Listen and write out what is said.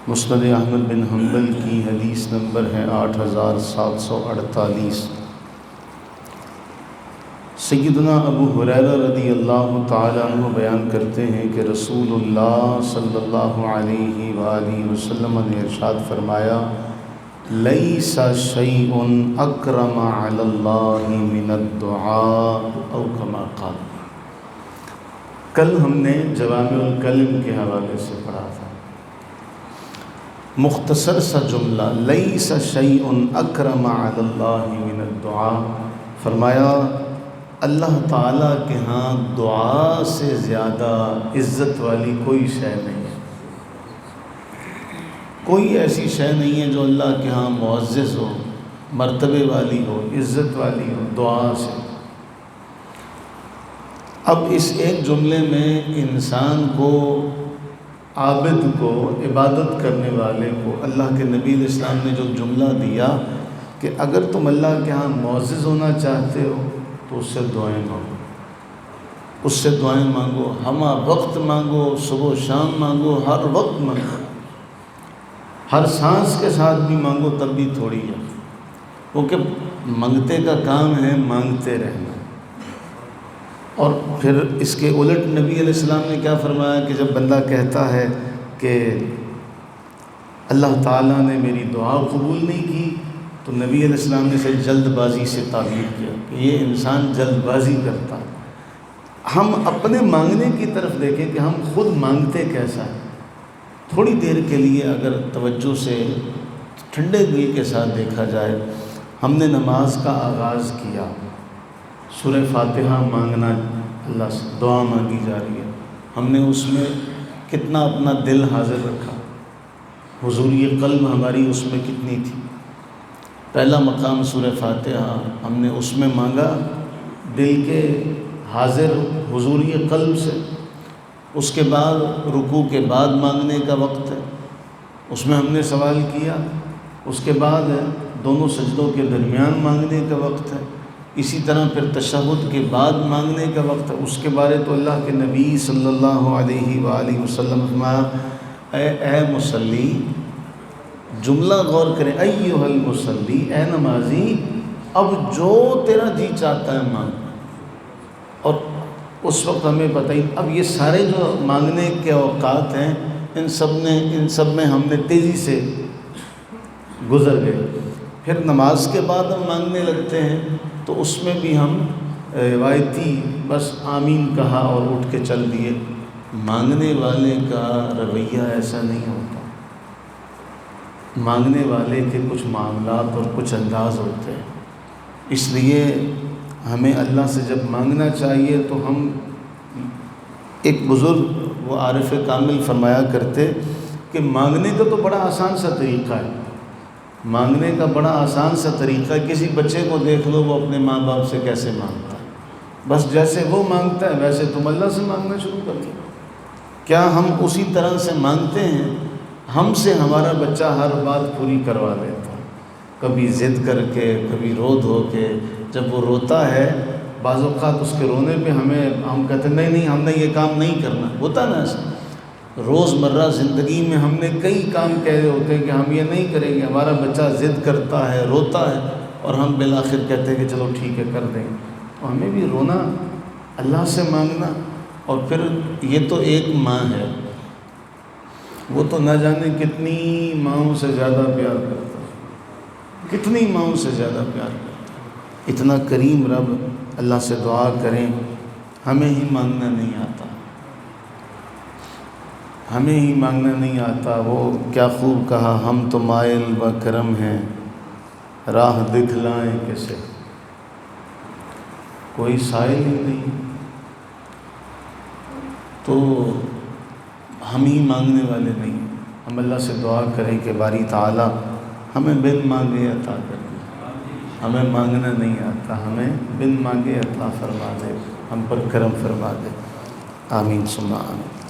مسند احمد بن حنبل کی حدیث نمبر ہے 8748۔ سیدنا ابو ہریرہ رضی اللہ تعالیٰ عنہ بیان کرتے ہیں کہ رسول اللہ صلی اللہ علیہ وآلہ وسلم نے ارشاد فرمایا، لیس شیء اکرم علی اللہ من الدعاء او کما قال۔ کل ہم نے جوامع الکلم کے حوالے سے پڑھا تھا، مختصر سا جملہ، لیس شیء اکرم علی اللہ من الدعاء، فرمایا اللہ تعالیٰ کے ہاں دعا سے زیادہ عزت والی کوئی شے نہیں ہے، کوئی ایسی شے نہیں ہے جو اللہ کے ہاں معزز ہو، مرتبے والی ہو، عزت والی ہو دعا سے۔ اب اس ایک جملے میں انسان کو، عابد کو، عبادت کرنے والے کو اللہ کے نبی علیہ السلام نے جو جملہ دیا کہ اگر تم اللہ کے ہاں معزز ہونا چاہتے ہو تو اس سے دعائیں مانگو، اس سے دعائیں مانگو، ہمہ وقت مانگو، صبح و شام مانگو، ہر وقت مانگو، ہر سانس کے ساتھ بھی مانگو تب بھی تھوڑی ہے، کیونکہ منگتے کا کام ہے مانگتے رہنا۔ اور پھر اس کے الٹ نبی علیہ السلام نے کیا فرمایا کہ جب بندہ کہتا ہے کہ اللہ تعالیٰ نے میری دعا قبول نہیں کی، تو نبی علیہ السلام نے اسے جلد بازی سے تعبیر کیا کہ یہ انسان جلد بازی کرتا ہے۔ ہم اپنے مانگنے کی طرف دیکھیں کہ ہم خود مانگتے کیسا ہے، تھوڑی دیر کے لیے اگر توجہ سے ٹھنڈے دل کے ساتھ دیکھا جائے، ہم نے نماز کا آغاز کیا، سورہ فاتحہ مانگنا، اللہ سے دعا مانگی جا رہی ہے، ہم نے اس میں کتنا اپنا دل حاضر رکھا، حضوری قلب ہماری اس میں کتنی تھی۔ پہلا مقام سورہ فاتحہ ہم نے اس میں مانگا دل کے حاضر حضوری قلب سے، اس کے بعد رکوع کے بعد مانگنے کا وقت ہے، اس میں ہم نے سوال کیا، اس کے بعد دونوں سجدوں کے درمیان مانگنے کا وقت ہے، اسی طرح پھر تشہد کے بعد مانگنے کا وقت ہے۔ اس کے بارے تو اللہ کے نبی صلی اللہ علیہ وآلہ وسلم فرمایا، اے مصلی، جملہ غور کریں، ایھا المصلی، اے نمازی، اب جو تیرا جی چاہتا ہے مانگ۔ اور اس وقت ہمیں پتہ ہی، اب یہ سارے جو مانگنے کے اوقات ہیں ان سب میں ہم نے تیزی سے گزر گئے۔ پھر نماز کے بعد ہم مانگنے لگتے ہیں تو اس میں بھی ہم روایتی بس آمین کہا اور اٹھ کے چل دیے۔ مانگنے والے کا رویہ ایسا نہیں ہوتا، مانگنے والے کے کچھ معاملات اور کچھ انداز ہوتے ہیں۔ اس لیے ہمیں اللہ سے جب مانگنا چاہیے تو ہم، ایک بزرگ وہ عارف کامل فرمایا کرتے کہ مانگنے کا تو بڑا آسان سا طریقہ ہے، مانگنے کا بڑا آسان سا طریقہ ہے، کسی بچے کو دیکھ لو وہ اپنے ماں باپ سے کیسے مانگتا ہے، بس جیسے وہ مانگتا ہے ویسے تم اللہ سے مانگنا شروع کر دو۔ کیا ہم اسی طرح سے مانگتے ہیں؟ ہم سے ہمارا بچہ ہر بات پوری کروا لیتا ہے، کبھی ضد کر کے، کبھی رو دھو کے۔ جب وہ روتا ہے بعض اوقات اس کے رونے پہ ہم کہتے ہیں نہیں ہم نے یہ کام نہیں کرنا، ہوتا نا ایسا۔ روزمرہ زندگی میں ہم نے کئی کام کہے ہوتے ہیں کہ ہم یہ نہیں کریں گے، ہمارا بچہ ضد کرتا ہے، روتا ہے، اور ہم بالآخر کہتے ہیں کہ چلو ٹھیک ہے کر دیں گے۔ تو ہمیں بھی رونا، اللہ سے مانگنا، اور پھر یہ تو ایک ماں ہے، وہ تو نہ جانے کتنی ماؤں سے زیادہ پیار کرتا ہے، کتنی ماؤں سے زیادہ پیار کرتا ہے۔ اتنا کریم رب، اللہ سے دعا کریں، ہمیں ہی مانگنا نہیں آتا، ہمیں ہی مانگنا نہیں آتا۔ وہ کیا خوب کہا، ہم تو مائل و کرم ہیں، راہ دکھلائیں کیسے، کوئی سائل ہی نہیں، تو ہم ہی مانگنے والے نہیں۔ ہم اللہ سے دعا کریں کہ باری تعالیٰ ہمیں بن مانگے عطا کر دے، ہمیں مانگنا نہیں آتا، ہمیں بن مانگے عطا فرما دے، ہم پر کرم فرما دے، آمین ثم آمین۔